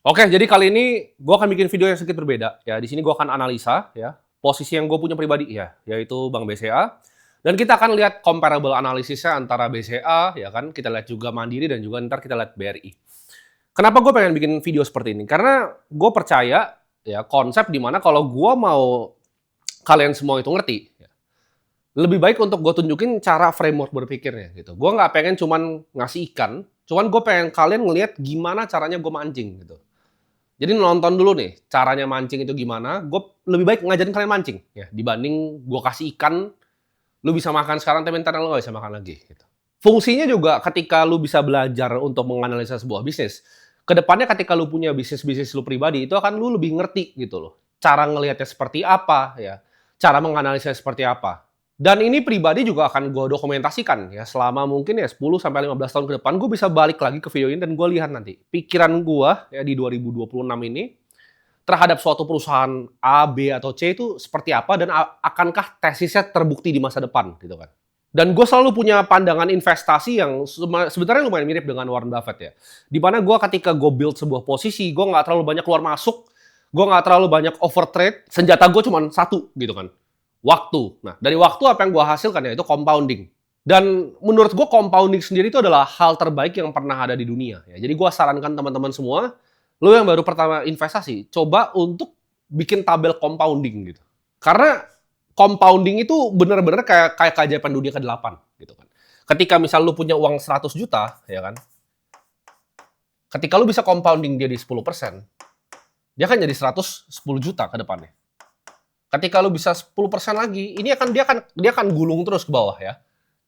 Oke, jadi kali ini gue akan bikin video yang sedikit berbeda ya. Di sini gue akan analisa ya posisi yang gue punya pribadi ya, yaitu Bank BCA. Dan kita akan lihat comparable analisisnya antara BCA ya kan, kita lihat juga Mandiri dan juga ntar kita lihat BRI. Kenapa gue pengen bikin video seperti ini? Karena gue percaya ya konsep dimana kalau gue mau kalian semua itu ngerti, ya, lebih baik untuk gue tunjukin cara framework berpikirnya gitu. Gue nggak pengen cuman ngasih ikan, cuman gue pengen kalian ngelihat gimana caranya gue mancing gitu. Jadi nonton dulu nih, caranya mancing itu gimana, gue lebih baik ngajarin kalian mancing, ya, dibanding gue kasih ikan, lu bisa makan sekarang tapi entar lu nggak bisa makan lagi, gitu. Fungsinya juga ketika lu bisa belajar untuk menganalisa sebuah bisnis, kedepannya ketika lu punya bisnis-bisnis lu pribadi, itu akan lu lebih ngerti gitu loh, cara ngelihatnya seperti apa, ya, cara menganalisa seperti apa. Dan ini pribadi juga akan gue dokumentasikan ya selama mungkin ya 10 sampai 15 tahun ke depan gue bisa balik lagi ke video ini dan gue lihat nanti pikiran gue ya di 2026 ini terhadap suatu perusahaan A, B atau C itu seperti apa dan akankah tesisnya terbukti di masa depan gitu kan. Dan gue selalu punya pandangan investasi yang sebenarnya lumayan mirip dengan Warren Buffett ya. Di mana gue ketika gue build sebuah posisi, gue nggak terlalu banyak keluar masuk, gue nggak terlalu banyak overtrade, senjata gue cuma satu gitu kan, waktu. Nah, dari waktu apa yang gue hasilkan ya itu compounding. Dan menurut gue compounding sendiri itu adalah hal terbaik yang pernah ada di dunia. Ya. Jadi gue sarankan teman-teman semua, lo yang baru pertama investasi, coba untuk bikin tabel compounding gitu. Karena compounding itu benar-benar kayak keajaiban dunia ke-8 gitu kan. Ketika misal lu punya uang 100 juta, ya kan? Ketika lu bisa compounding dia di 10%, dia kan jadi 110 juta ke depannya. Ketika lu bisa 10% lagi, ini dia akan gulung terus ke bawah ya.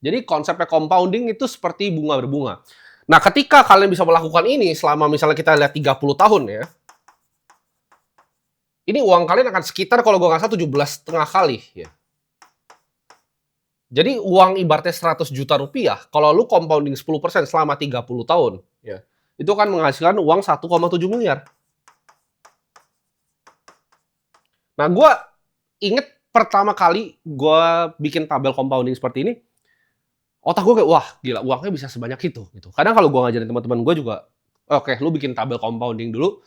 Jadi konsepnya compounding itu seperti bunga berbunga. Nah, ketika kalian bisa melakukan ini selama misalnya kita lihat 30 tahun ya, ini uang kalian akan sekitar kalau gue nggak salah 17,5 kali ya. Jadi uang ibaratnya 100 juta rupiah, kalau lu compounding 10% selama 30 tahun, ya, itu kan menghasilkan uang 1,7 miliar. Nah, gue inget pertama kali gue bikin tabel compounding seperti ini, otak gue kayak, wah gila uangnya bisa sebanyak itu. Gitu. Kadang kalau gue ngajarin teman-teman gue juga, oke lu bikin tabel compounding dulu,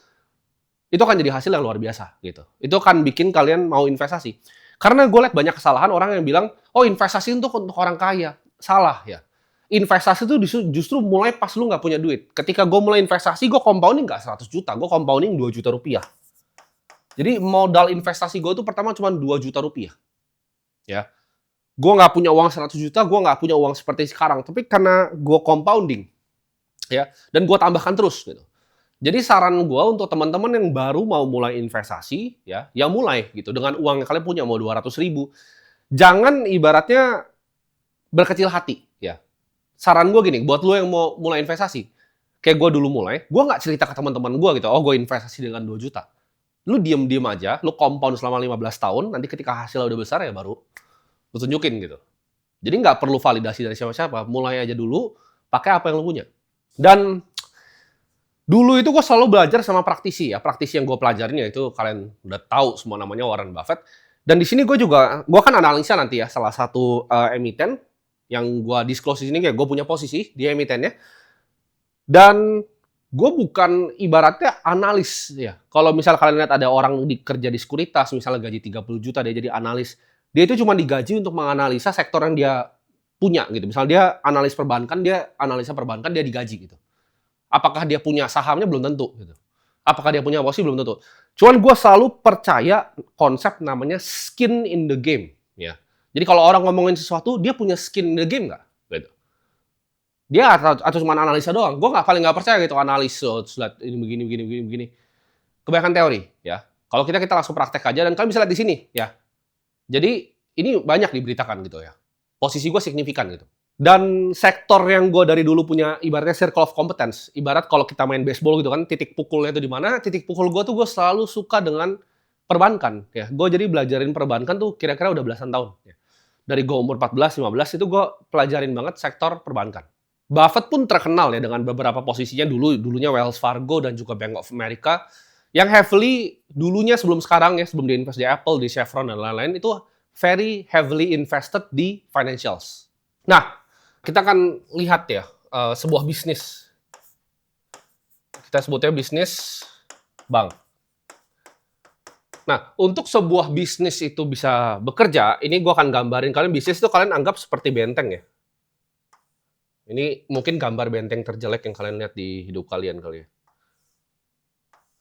itu akan jadi hasil yang luar biasa. Gitu. Itu akan bikin kalian mau investasi. Karena gue lihat banyak kesalahan orang yang bilang, oh investasi untuk orang kaya. Salah ya. Investasi itu justru mulai pas lu nggak punya duit. Ketika gue mulai investasi, gue compounding nggak 100 juta, gue compounding 2 juta rupiah. Jadi modal investasi gue itu pertama cuma 2 juta rupiah. Ya, gue nggak punya uang 100 juta, gue nggak punya uang seperti sekarang. Tapi karena gue compounding, ya, dan gue tambahkan terus gitu. Jadi saran gue untuk teman-teman yang baru mau mulai investasi, ya mulai gitu dengan uang yang kalian punya mau 200.000. Jangan ibaratnya berkecil hati, ya. Saran gue gini, buat lo yang mau mulai investasi, kayak gue dulu mulai, gue nggak cerita ke teman-teman gue gitu, oh gue investasi dengan 2 juta. Lu diem-diem aja, lu compound selama 15 tahun, nanti ketika hasilnya udah besar ya baru lu tunjukin gitu. Jadi nggak perlu validasi dari siapa-siapa, mulai aja dulu, pakai apa yang lu punya. Dan dulu itu gue selalu belajar sama praktisi ya. Praktisi yang gue pelajarin ya itu kalian udah tahu semua namanya Warren Buffett. Dan di sini gue kan analisa nanti ya salah satu emiten yang gue disclose di sini kayak gue punya posisi di emitennya. Dan gue bukan ibaratnya analis ya. Kalau misal kalian lihat ada orang kerja di sekuritas, misalnya gaji 30 juta dia jadi analis. Dia itu cuma digaji untuk menganalisa sektor yang dia punya gitu. Misal dia analis perbankan, dia analisa perbankan, dia digaji gitu. Apakah dia punya sahamnya belum tentu gitu. Apakah dia punya posisi belum tentu. Cuman gue selalu percaya konsep namanya skin in the game ya. Jadi kalau orang ngomongin sesuatu dia punya skin in the game nggak? Gitu. Dia atau cuma analisa doang. Gue paling nggak percaya gitu analis ini begini. Kebanyakan teori ya. Kalau kita langsung praktek aja dan kalian bisa lihat di sini ya. Jadi ini banyak diberitakan gitu ya. Posisi gue signifikan gitu. Dan sektor yang gue dari dulu punya ibaratnya circle of competence. Ibarat kalau kita main baseball gitu kan, titik pukulnya itu di mana? Titik pukul gue tuh gue selalu suka dengan perbankan. Ya, gue jadi belajarin perbankan tuh kira-kira udah belasan tahun. Ya. Dari gue umur 14, 15 itu gue pelajarin banget sektor perbankan. Buffett pun terkenal ya dengan beberapa posisinya dulunya Wells Fargo dan juga Bank of America yang heavily dulunya sebelum sekarang ya sebelum dia invest di Apple, di Chevron dan lain-lain itu very heavily invested di financials. Nah, kita akan lihat ya sebuah bisnis. Kita sebutnya bisnis bank. Nah, untuk sebuah bisnis itu bisa bekerja, ini gua akan gambarin kalian bisnis itu kalian anggap seperti benteng ya. Ini mungkin gambar benteng terjelek yang kalian lihat di hidup kalian kali ya.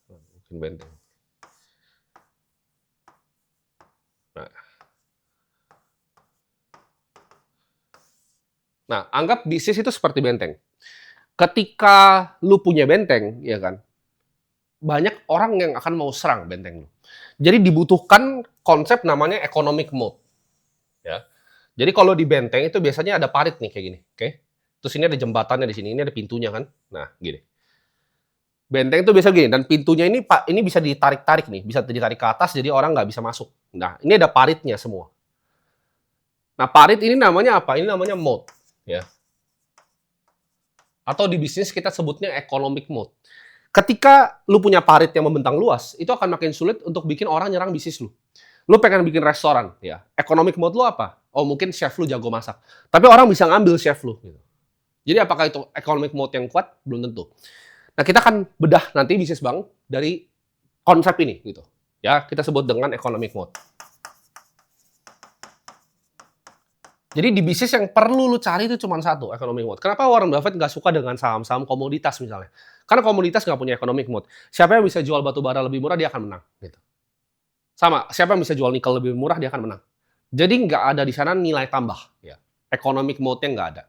Mungkin benteng. Nah, anggap bisnis itu seperti benteng. Ketika lu punya benteng, ya kan, banyak orang yang akan mau serang benteng lu. Jadi dibutuhkan konsep namanya economic mode. Ya. Jadi kalau di benteng itu biasanya ada parit nih kayak gini, oke? Terus ini ada jembatannya di sini, ini ada pintunya kan. Nah, gini. Benteng itu biasa gini, dan pintunya ini Pak, ini bisa ditarik-tarik nih, bisa ditarik ke atas jadi orang nggak bisa masuk. Nah, ini ada paritnya semua. Nah, parit ini namanya apa? Ini namanya mode, ya. Atau di bisnis kita sebutnya economic mode. Ketika lu punya parit yang membentang luas, itu akan makin sulit untuk bikin orang nyerang bisnis lu. Lu pengen bikin restoran, ya. Economic mode lu apa? Oh, mungkin chef lu jago masak. Tapi orang bisa ngambil chef lu. Gitu. Jadi apakah itu economic mode yang kuat? Belum tentu. Nah, kita akan bedah nanti bisnis bank dari konsep ini. Gitu. Ya, kita sebut dengan economic mode. Jadi di bisnis yang perlu lu cari itu cuma satu, economic mode. Kenapa Warren Buffett nggak suka dengan saham-saham komoditas misalnya? Karena komoditas nggak punya economic mode. Siapa yang bisa jual batu bara lebih murah, dia akan menang. Gitu. Sama, siapa yang bisa jual nikel lebih murah, dia akan menang. Jadi nggak ada di sana nilai tambah. Ya. Economic mode-nya nggak ada.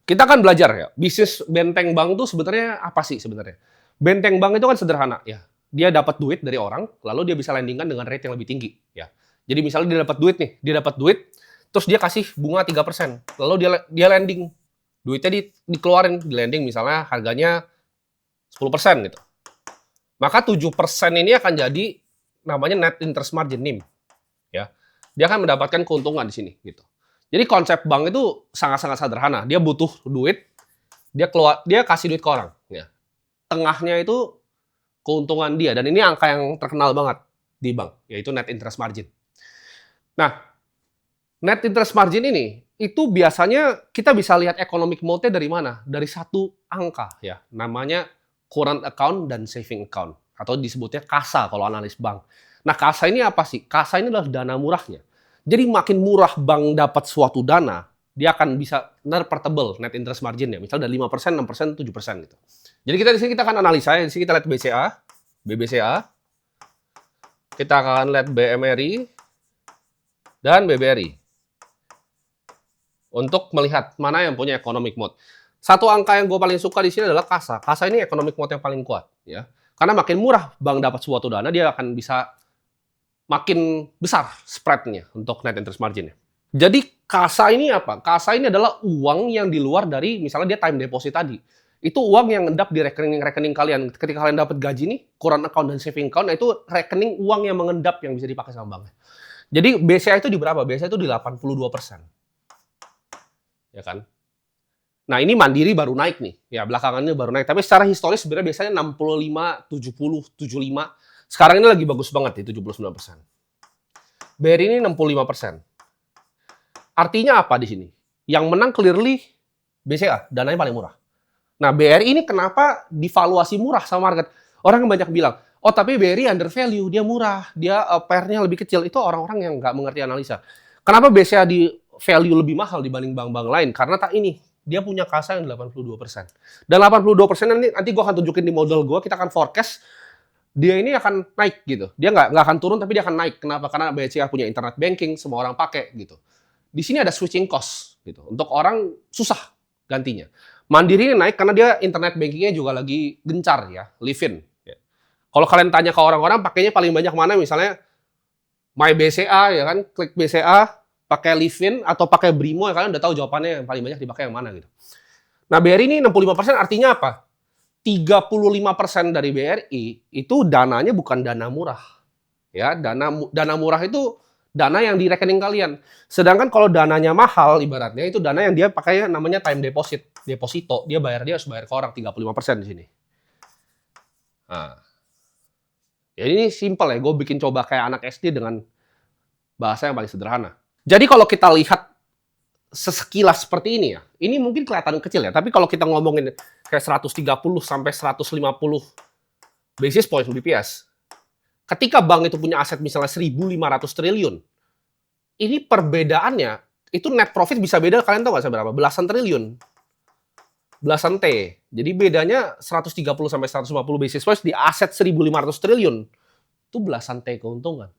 Kita akan belajar ya, bisnis benteng bank itu sebenarnya apa sih sebenarnya? Benteng bank itu kan sederhana ya. Dia dapat duit dari orang, lalu dia bisa lendingkan dengan rate yang lebih tinggi. Ya. Jadi misalnya dia dapat duit nih, terus dia kasih bunga 3%. Lalu dia lending. Duitnya dikeluarin, di lending misalnya harganya 10% gitu. Maka 7% ini akan jadi namanya net interest margin NIM. Ya. Dia akan mendapatkan keuntungan di sini gitu. Jadi konsep bank itu sangat-sangat sederhana. Dia butuh duit, dia kasih duit ke orang, ya. Tengahnya itu keuntungan dia, dan ini angka yang terkenal banget di bank, yaitu net interest margin. Nah, net interest margin ini itu biasanya kita bisa lihat economic mode-nya dari mana? Dari satu angka ya, namanya current account dan saving account, atau disebutnya kasa kalau analis bank. Nah, kasa ini apa sih? Kasa ini adalah dana murahnya. Jadi makin murah bank dapat suatu dana, dia akan bisa portable net interest margin ya. Misalnya dari 5%, 6%, 7% gitu. Jadi kita di sini kita akan analisa, di sini kita lihat BCA, BBCA, kita akan lihat BMRI dan BBRI. Untuk melihat mana yang punya economic mode. Satu angka yang gue paling suka di sini adalah kasa. Kasa ini economic mode yang paling kuat ya. Karena makin murah bank dapat suatu dana, dia akan bisa makin besar spread-nya untuk net interest margin-nya. Jadi kasa ini apa? Kasa ini adalah uang yang di luar dari misalnya dia time deposit tadi. Itu uang yang endap di rekening-rekening kalian. Ketika kalian dapat gaji nih, current account dan saving account, nah itu rekening uang yang mengendap yang bisa dipakai sama banknya. Jadi BCA itu di berapa? BCA itu di 82%. Ya kan? Nah, ini Mandiri baru naik nih. Ya, belakangannya baru naik. Tapi secara historis sebenarnya biasanya 65, 70, 75. Sekarang ini lagi bagus banget di 79%. BRI ini 65%. Artinya apa di sini? Yang menang clearly BCA, dananya paling murah. Nah, BRI ini kenapa divaluasi murah sama market? Orang yang banyak bilang, oh tapi BRI under value, dia murah, dia PER-nya lebih kecil. Itu orang-orang yang nggak mengerti analisa. Kenapa BCA di value lebih mahal dibanding bank-bank lain? Karena ini, dia punya kasa yang 82%. Dan 82% nanti gue akan tunjukin di model gue, kita akan forecast dia ini akan naik gitu. Dia nggak akan turun, tapi dia akan naik. Kenapa? Karena BCA punya internet banking, semua orang pakai gitu. Di sini ada switching cost gitu. Untuk orang susah gantinya. Mandiri ini naik karena dia internet bankingnya juga lagi gencar ya, live-in. Ya. Kalau kalian tanya ke orang-orang, pakainya paling banyak mana? Misalnya My BCA ya kan, klik BCA, pakai live-in atau pakai Brimo ya kalian udah tahu jawabannya yang paling banyak dipakai yang mana gitu. Nah, BRI ini 65% artinya apa? 35% dari BRI itu dananya bukan dana murah. Ya, dana murah itu dana yang di rekening kalian. Sedangkan kalau dananya mahal ibaratnya itu dana yang dia pakai namanya time deposit, deposito. Dia harus bayar ke orang 35% di sini. Nah. Ya ini simple ya, gue bikin coba kayak anak SD dengan bahasa yang paling sederhana. Jadi kalau kita lihat sekilas seperti ini ya, ini mungkin kelihatan kecil ya, tapi kalau kita ngomongin kayak 130 sampai 150 basis point BPS. Ketika bank itu punya aset misalnya 1.500 triliun, ini perbedaannya, itu net profit bisa beda, kalian tahu nggak seberapa? Belasan triliun. Belasan T. Jadi bedanya 130 sampai 150 basis points di aset 1.500 triliun. Itu belasan T keuntungan.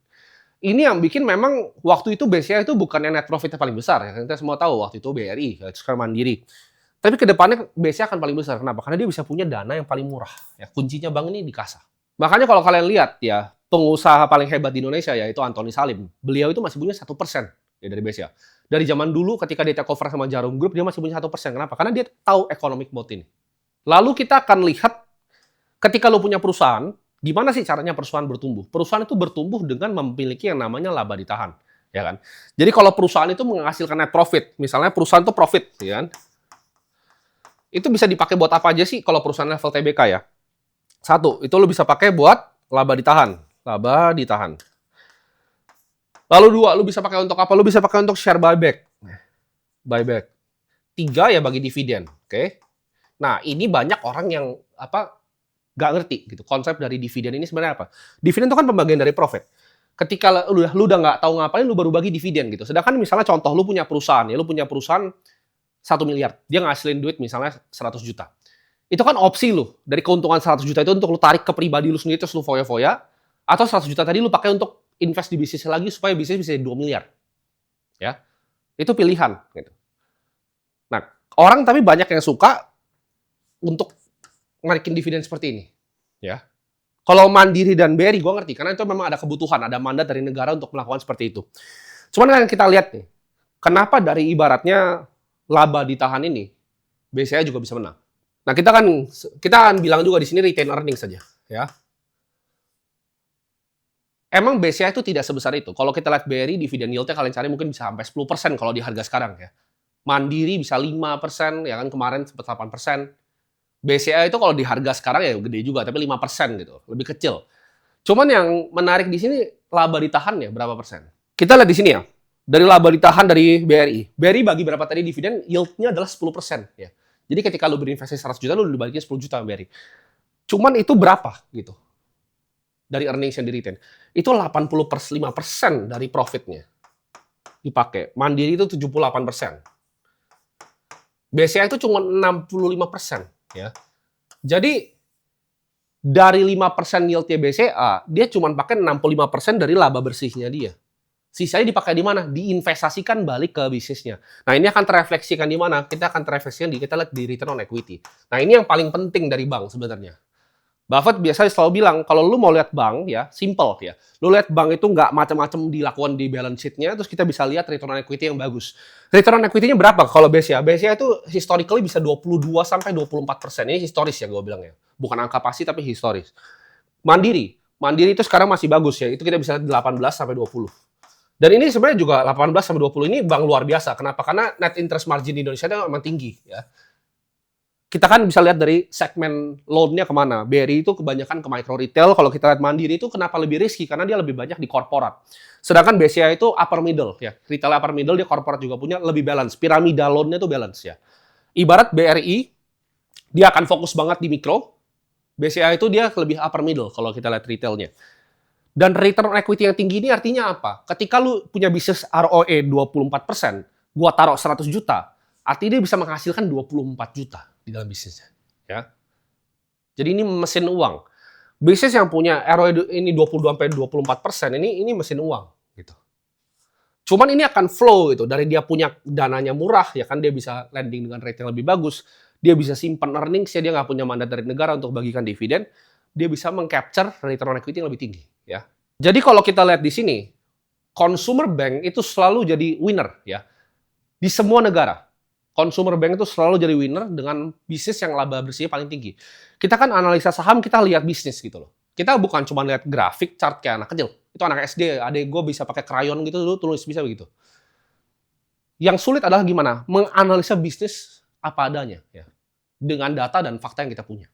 Ini yang bikin memang waktu itu BCA itu bukannya net profitnya paling besar. Ya. Kita semua tahu waktu itu BRI, sekarang Mandiri. Tapi ke depannya BCA akan paling besar. Kenapa? Karena dia bisa punya dana yang paling murah. Ya, kuncinya bank ini di kasa. Makanya kalau kalian lihat ya, pengusaha paling hebat di Indonesia yaitu Antoni Salim. Beliau itu masih punya 1% ya dari BCA. Dari zaman dulu ketika dia take over sama Jarum Group, dia masih punya 1%. Kenapa? Karena dia tahu economic mode ini. Lalu kita akan lihat ketika lo punya perusahaan, gimana sih caranya perusahaan bertumbuh? Perusahaan itu bertumbuh dengan memiliki yang namanya laba ditahan, ya kan? Jadi kalau perusahaan itu menghasilkan net profit, misalnya perusahaan itu profit, ya kan? Itu bisa dipakai buat apa aja sih kalau perusahaan level TBK ya? Satu, itu lo bisa pakai buat laba ditahan. Laba ditahan. Lalu dua, lo bisa pakai untuk apa? Lo bisa pakai untuk share buyback. Buyback. Tiga ya bagi dividen, oke? Nah, ini banyak orang yang nggak ngerti gitu konsep dari dividen ini sebenarnya apa. Dividen itu kan pembagian dari profit. Ketika lu udah nggak tahu ngapain, lu baru bagi dividen gitu. Sedangkan misalnya contoh lu punya perusahaan ya, lu punya perusahaan 1 miliar, dia ngasilin duit misalnya 100 juta. Itu kan opsi lu dari keuntungan 100 juta itu untuk lu tarik ke pribadi lu sendiri terus lu foya-foya, atau 100 juta tadi lu pakai untuk invest di bisnis lagi supaya bisnis bisa 2 miliar. Ya. Itu pilihan gitu. Nah, orang tapi banyak yang suka untuk narikin dividen seperti ini, ya. Kalau Mandiri dan BRI, gue ngerti, karena itu memang ada kebutuhan, ada mandat dari negara untuk melakukan seperti itu. Cuman kan kita lihat nih, kenapa dari ibaratnya laba ditahan ini, BCA juga bisa menang. Nah kita kan bilang juga di sini retain earnings saja, ya. Emang BCA itu tidak sebesar itu. Kalau kita lihat BRI, dividen yieldnya kalian cari mungkin bisa sampai 10% kalau di harga sekarang ya. Mandiri bisa 5%, ya kan kemarin sempat 8%. BCA itu kalau di harga sekarang ya gede juga, tapi 5% gitu, lebih kecil. Cuman yang menarik di sini laba ditahan ya berapa persen? Kita lihat di sini ya, dari laba ditahan dari BRI. BRI bagi berapa tadi dividen, yield-nya adalah 10% ya. Jadi ketika lu berinvestasi 100 juta, lu dibagiin 10 juta sama BRI. Cuman itu berapa gitu? Dari earnings yang di retain. Itu 85% dari profitnya dipakai. Mandiri itu 78%. BCA itu cuma 65%. Ya. Jadi dari 5% yield-nya BCA, dia cuma pakai 65% dari laba bersihnya dia. Sisanya dipakai di mana? Diinvestasikan balik ke bisnisnya. Nah, ini akan terefleksikan di mana? Kita akan terefleksikan kita lihat di return on equity. Nah, ini yang paling penting dari bank sebenarnya. Buffett biasanya selalu bilang, kalau lu mau lihat bank ya, simple ya. Lu lihat bank itu nggak macam-macam dilakukan di balance sheet-nya, terus kita bisa lihat return on equity yang bagus. Return on equity-nya berapa kalau BCA? BCA itu historically bisa 22 sampai 24%. Ini historis ya gue bilang ya. Bukan angka pasti tapi historis. Mandiri itu sekarang masih bagus ya. Itu kita bisa lihat 18 sampai 20. Dan ini sebenarnya juga 18 sampai 20 ini bank luar biasa. Kenapa? Karena net interest margin di Indonesia itu memang tinggi ya. Kita kan bisa lihat dari segmen loan-nya kemana. BRI itu kebanyakan ke micro retail. Kalau kita lihat Mandiri itu kenapa lebih risky? Karena dia lebih banyak di korporat. Sedangkan BCA itu upper middle. Ya. Retail upper middle, dia korporat juga punya lebih balance. Piramida loan-nya itu balance ya. Ibarat BRI, dia akan fokus banget di mikro. BCA itu dia lebih upper middle kalau kita lihat retailnya. Dan return on equity yang tinggi ini artinya apa? Ketika lu punya bisnis ROE 24%, gua taruh 100 juta, artinya dia bisa menghasilkan 24 juta di dalam bisnisnya, ya. Jadi ini mesin uang. Bisnis yang punya ROE ini 22-24%, ini mesin uang, gitu. Cuman ini akan flow gitu, dari dia punya dananya murah, ya kan dia bisa lending dengan rate yang lebih bagus, dia bisa simpan earnings, dia nggak punya mandat dari negara untuk bagikan dividen, dia bisa meng-capture return on equity yang lebih tinggi, ya. Jadi kalau kita lihat di sini, consumer bank itu selalu jadi winner, ya, di semua negara. Consumer bank itu selalu jadi winner dengan bisnis yang laba bersihnya paling tinggi. Kita kan analisa saham, kita lihat bisnis gitu loh. Kita bukan cuma lihat grafik, chart kayak anak kecil. Itu anak SD, adek gue bisa pakai krayon gitu, dulu tulis bisa begitu. Yang sulit adalah gimana? Menganalisa bisnis apa adanya. Ya. Dengan data dan fakta yang kita punya.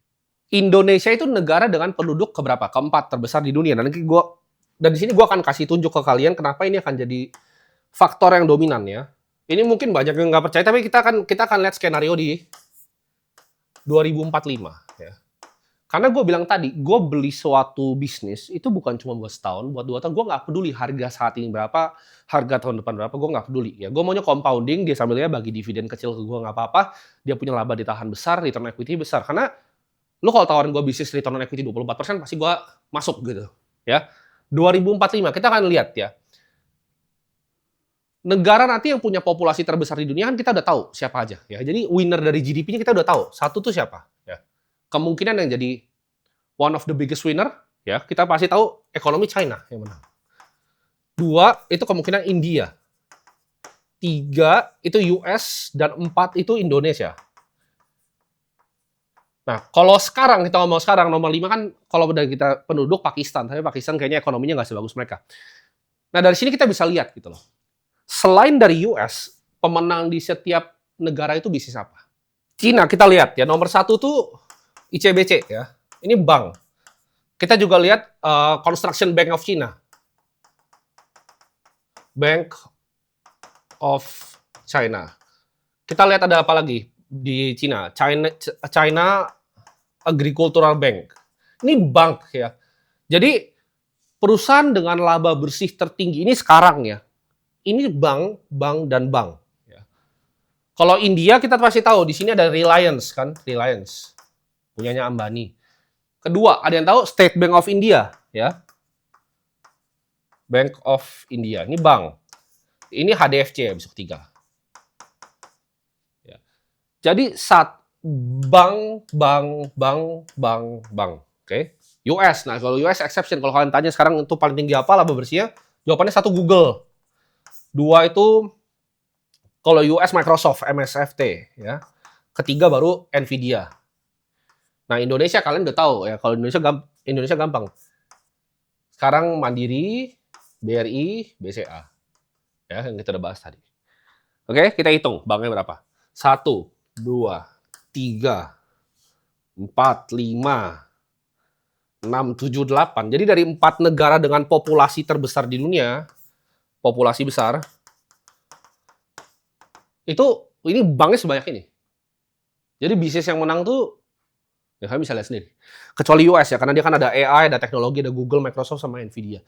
Indonesia itu negara dengan penduduk keberapa? Keempat terbesar di dunia. Dan di sini gue akan kasih tunjuk ke kalian kenapa ini akan jadi faktor yang dominan ya. Ini mungkin banyak yang nggak percaya, tapi kita akan lihat skenario di 2045. Ya. Karena gue bilang tadi, gue beli suatu bisnis itu bukan cuma buat setahun, buat 2 tahun, gue nggak peduli harga saat ini berapa, harga tahun depan berapa, gue nggak peduli ya. Gue maunya compounding, dia sambilnya bagi dividen kecil ke gue nggak apa-apa, dia punya laba ditahan besar, return equity besar. Karena lu kalau tawarin gue bisnis return on equity 24%, pasti gue masuk gitu ya. 2045 kita akan lihat ya. Negara nanti yang punya populasi terbesar di dunia kan kita udah tahu siapa aja ya. Jadi winner dari GDP-nya kita udah tahu. Satu tuh siapa ya. Kemungkinan yang jadi one of the biggest winner ya, kita pasti tahu ekonomi China yang menang. 2 itu kemungkinan India. 3 itu US dan 4 itu Indonesia. Nah, kalau sekarang kita ngomong sekarang nomor 5 kan kalau dari kita penduduk Pakistan, tapi Pakistan kayaknya ekonominya nggak sebagus mereka. Nah, dari sini kita bisa lihat gitu loh. Selain dari US, pemenang di setiap negara itu bisnis apa? Cina kita lihat ya, nomor 1 tuh ICBC ya. Ini bank. Kita juga lihat Construction Bank of China. Bank of China. Kita lihat ada apa lagi di China. China Agricultural Bank. Ini bank ya. Jadi perusahaan dengan laba bersih tertinggi ini sekarang ya. Ini bank, dan bank. Ya. Kalau India kita pasti tahu di sini ada Reliance kan, Reliance punyanya Ambani. Kedua, ada yang tahu State Bank of India, ya. Bank of India, ini bank. Ini HDFC ya, bisa ketiga. Ya. Jadi bank. Oke. US, nah kalau US exception, kalau kalian tanya sekarang itu paling tinggi apa laba bersihnya, jawabannya 1 Google. 2 itu kalau US Microsoft, MSFT, ya. Ketiga baru Nvidia. Nah, Indonesia kalian udah tahu ya, kalau Indonesia gampang. Sekarang Mandiri, BRI, BCA. Ya, yang kita udah bahas tadi. Oke, kita hitung banknya berapa. 1, 2, 3, 4, 5, 6, 7, 8. Jadi dari 4 negara dengan populasi terbesar di dunia, populasi besar, ini banknya sebanyak ini. Jadi bisnis yang menang tuh ya kalian bisa lihat sendiri. Kecuali US ya, karena dia kan ada AI, ada teknologi, ada Google, Microsoft, sama Nvidia.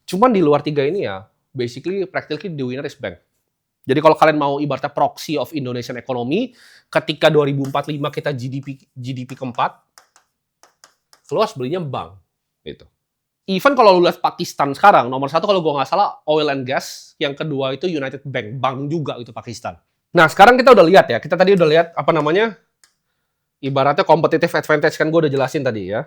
Cuman di luar 3 ini ya, basically, practically the winner is bank. Jadi kalau kalian mau ibaratnya proxy of Indonesian economy, ketika 2045 kita GDP keempat, keluar belinya bank. Gitu. Even kalau lu lihat Pakistan sekarang, nomor 1 kalau gue nggak salah oil and gas, yang kedua itu United Bank, bank juga itu Pakistan. Nah sekarang kita udah lihat ya, kita tadi udah lihat apa namanya, ibaratnya competitive advantage kan gue udah jelasin tadi ya.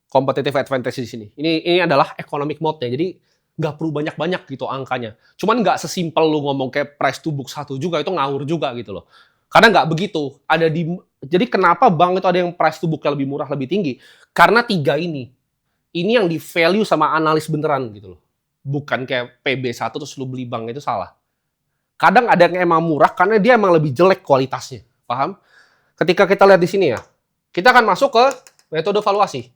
Competitive advantage di sini. Ini adalah economic mode-nya. Jadi nggak perlu banyak-banyak gitu angkanya. Cuman nggak sesimpel lu ngomong kayak price to book 1 juga, itu ngawur juga gitu loh. Karena nggak begitu. Jadi kenapa bank itu ada yang price to book-nya lebih murah, lebih tinggi? Karena 3 ini. Ini yang di value sama analis beneran gitu loh. Bukan kayak PB1 terus lu beli bank, itu salah. Kadang ada yang emang murah karena dia emang lebih jelek kualitasnya. Paham? Ketika kita lihat di sini ya, kita akan masuk ke metode valuasi.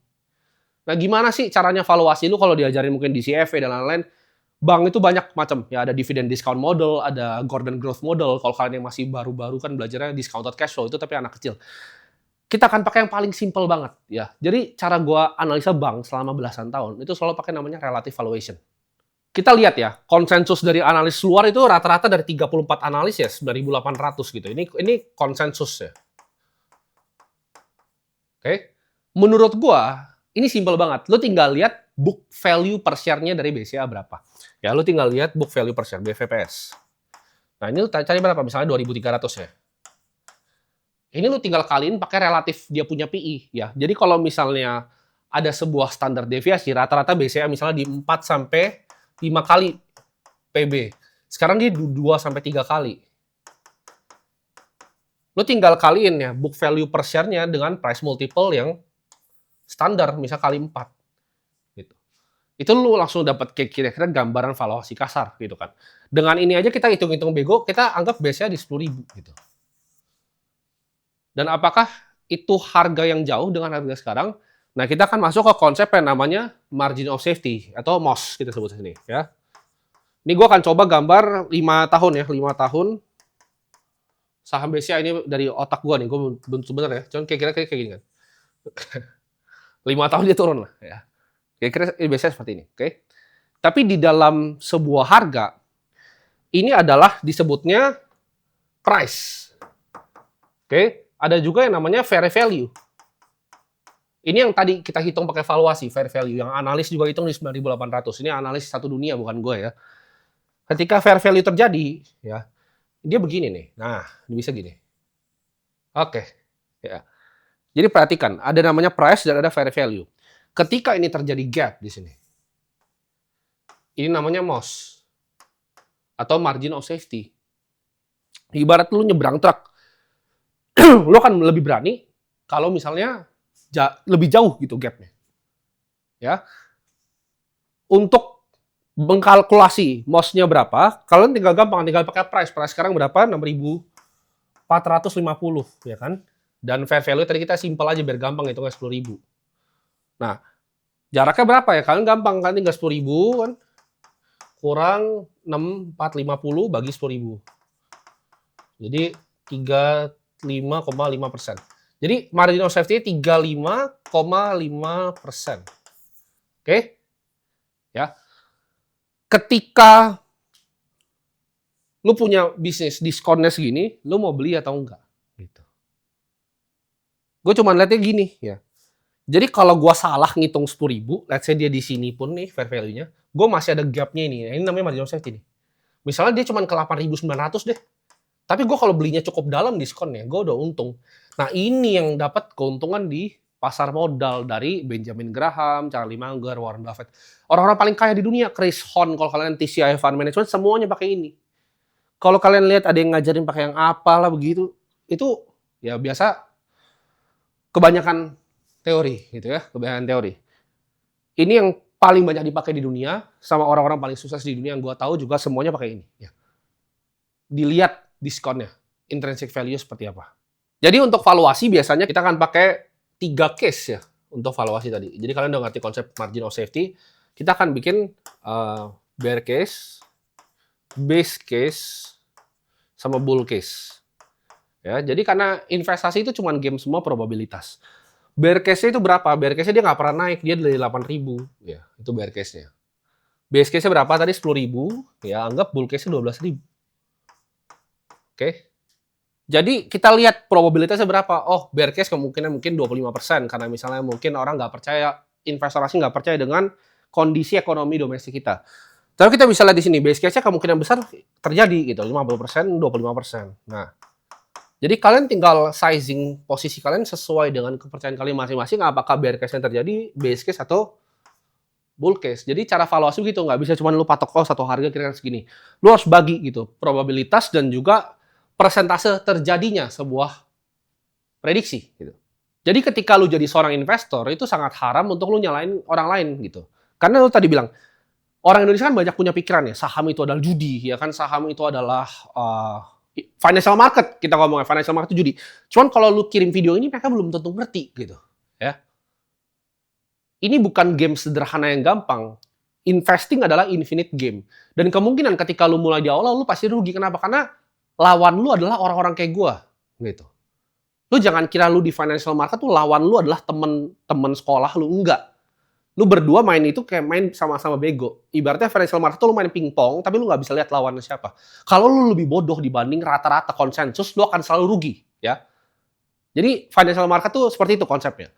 Nah, gimana sih caranya valuasi? Lu kalau diajarin mungkin di CFA dan lain-lain, bank itu banyak macam. Ya, ada dividend discount model, ada Gordon Growth model. Kalau kalian yang masih baru-baru kan belajarnya discounted cash flow, itu tapi anak kecil. Kita akan pakai yang paling simple banget. Ya. Jadi, cara gua analisa bank selama belasan tahun, itu selalu pakai namanya relative valuation. Kita lihat ya, konsensus dari analis luar itu rata-rata dari 34 analis ya, 9.800 gitu. Ini konsensus ya. Oke. Menurut gua, ini simple banget. Lu tinggal lihat book value per share-nya dari BCA berapa. Ya, lu tinggal lihat book value per share, BVPS. Nah, ini lu cari berapa? Misalnya 2.300 ya. Ini lu tinggal kaliin pakai relatif dia punya PI. Ya. Jadi kalau misalnya ada sebuah standar deviasi, rata-rata BCA misalnya di 4 sampai 5 kali PB. Sekarang dia 2 sampai 3 kali. Lu tinggal kaliin ya book value per share-nya dengan price multiple yang standar, misal kali 4. Gitu. Itu lu langsung dapat kira-kira gambaran valuasi kasar gitu kan. Dengan ini aja kita hitung-hitung bego, kita anggap BCA di 10.000 gitu. Dan apakah itu harga yang jauh dengan harga sekarang? Nah, kita akan masuk ke konsep yang namanya margin of safety atau MOS kita sebut sini ya. Ini gue akan coba gambar 5 tahun ya, 5 tahun saham BCA ini dari otak gue nih, gue belum sebenarnya ya, cuman kira-kira kayak gini kan. 5 tahun dia turun lah ya. Kira-kira biasanya seperti ini, oke. Tapi di dalam sebuah harga, ini adalah disebutnya price. Oke, ada juga yang namanya fair value. Ini yang tadi kita hitung pakai valuasi, fair value. Yang analis juga hitung di 9.800. Ini analis satu dunia, bukan gue ya. Ketika fair value terjadi, ya, dia begini nih. Nah, ini bisa gini. Oke, ya. Jadi perhatikan, ada namanya price dan ada fair value. Ketika ini terjadi gap di sini, ini namanya MOS atau margin of safety. Ibarat lu nyebrang truk, lu kan lebih berani kalau misalnya lebih jauh gitu gapnya. Ya, untuk mengkalkulasi MOS-nya berapa, kalian tinggal gampang, tinggal pakai price. Price sekarang berapa? 6.450 ya kan? Dan fair value tadi kita simpel aja biar gampang hitungnya 10.000. Nah, jaraknya berapa ya? Kalian gampang kan, tinggal 10.000 kan kurang 6.450 bagi 10.000. Jadi 35,5%. Jadi margin of safety 35,5%. Oke? Ya. Ketika lu punya bisnis diskonnya segini, lu mau beli atau enggak? Gitu. Gue cuma lihatnya gini ya. Jadi kalau gue salah ngitung 10.000, let's say dia di sini pun nih fair value-nya, gue masih ada gap-nya ini. Ini namanya margin of safety nih. Misalnya dia cuma ke 8.900 deh. Tapi gue kalau belinya cukup dalam diskonnya, gue udah untung. Nah ini yang dapat keuntungan di pasar modal dari Benjamin Graham, Charlie Munger, Warren Buffett. Orang-orang paling kaya di dunia, Chris Hohn, kalau kalian TCI Fund Management, semuanya pakai ini. Kalau kalian lihat ada yang ngajarin pakai yang apalah begitu, itu ya biasa kebanyakan teori gitu ya, kebanyakan teori. Ini yang paling banyak dipakai di dunia sama orang-orang paling sukses di dunia yang gue tahu juga semuanya pakai ini. Ya. Dilihat diskonnya, intrinsic value seperti apa. Jadi untuk valuasi biasanya kita akan pakai 3 case ya untuk valuasi tadi. Jadi kalian udah ngerti konsep margin of safety. Kita akan bikin bear case, base case, sama bull case. Ya, jadi karena investasi itu cuma game semua probabilitas. Bear case-nya itu berapa? Bear case-nya dia nggak pernah naik, dia dari 8.000. Ya, itu bear case-nya. Base case-nya berapa tadi? 10.000. Ya, anggap bull case-nya 12.000. Oke. Jadi kita lihat probabilitasnya berapa. Oh, bear case kemungkinan mungkin 25%. Karena misalnya mungkin orang nggak percaya, investor asing nggak percaya dengan kondisi ekonomi domestik kita. Tapi kita bisa lihat di sini, base case-nya kemungkinan besar terjadi gitu. 50%, 25%. Nah, jadi kalian tinggal sizing posisi kalian sesuai dengan kepercayaan kalian masing-masing, apakah bear case-nya terjadi, base case atau bull case. Jadi cara valuasi gitu, nggak bisa cuma lu patok satu harga kira-kira segini. Lu harus bagi gitu, probabilitas dan juga persentase terjadinya sebuah prediksi gitu. Jadi ketika lu jadi seorang investor, itu sangat haram untuk lu nyalain orang lain gitu. Karena lu tadi bilang, orang Indonesia kan banyak punya pikiran ya, saham itu adalah judi, ya kan, saham itu adalah financial market, kita ngomongnya financial market itu judi. Cuman kalau lu kirim video ini mereka belum tentu ngerti gitu, ya. Ini bukan game sederhana yang gampang. Investing adalah infinite game. Dan kemungkinan ketika lu mulai di awal lu pasti rugi. Kenapa? Karena lawan lu adalah orang-orang kayak gua, gitu. Lu jangan kira lu di financial market tuh lawan lu adalah temen sekolah lu, enggak. Lu berdua main itu kayak main sama-sama bego. Ibaratnya financial market tuh lu main pingpong, tapi lu nggak bisa lihat lawannya siapa. Kalau lu lebih bodoh dibanding rata-rata konsensus, lu akan selalu rugi, ya. Jadi financial market tuh seperti itu konsepnya.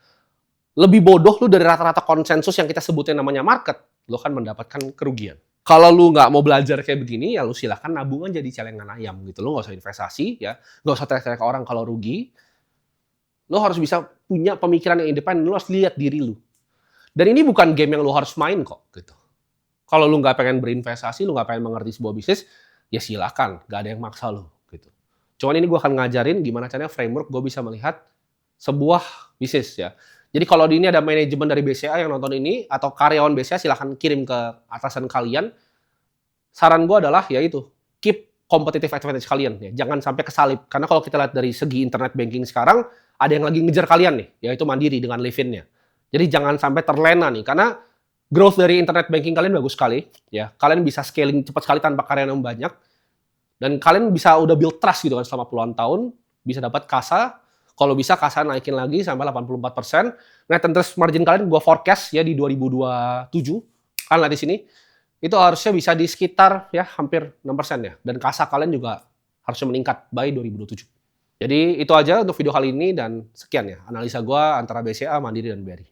Lebih bodoh lu dari rata-rata konsensus yang kita sebutin namanya market, lu akan mendapatkan kerugian. Kalau lu nggak mau belajar kayak begini, ya lu silahkan nabungan jadi celengan ayam gitu. Lu nggak usah investasi, ya. Nggak usah teriak-teriak ke orang kalau rugi. Lu harus bisa punya pemikiran yang independen, lu harus lihat diri lu. Dan ini bukan game yang lu harus main kok, gitu. Kalau lu nggak pengen berinvestasi, lu nggak pengen mengerti sebuah bisnis, ya silakan, nggak ada yang maksa lu, gitu. Cuman ini gue akan ngajarin gimana caranya framework gue bisa melihat sebuah bisnis ya. Jadi kalau di ini ada manajemen dari BCA yang nonton ini, atau karyawan BCA silahkan kirim ke atasan kalian. Saran gue adalah yaitu, keep competitive advantage kalian. Ya. Jangan sampai kesalip. Karena kalau kita lihat dari segi internet banking sekarang, ada yang lagi ngejar kalian nih, yaitu Mandiri dengan Livin-nya. Jadi jangan sampai terlena nih, karena growth dari internet banking kalian bagus sekali. Ya, kalian bisa scaling cepat sekali tanpa karyawan yang banyak. Dan kalian bisa udah build trust gitu kan selama puluhan tahun, bisa dapat kasa, Kalau bisa kasa naikin lagi sampai 84%. Net interest margin kalian gue forecast ya di 2027, kan lihat di sini, itu harusnya bisa di sekitar ya hampir 6% ya. Dan kasa kalian juga harusnya meningkat by 2027. Jadi itu aja untuk video kali ini dan sekian ya analisa gue antara BCA, Mandiri, dan BRI.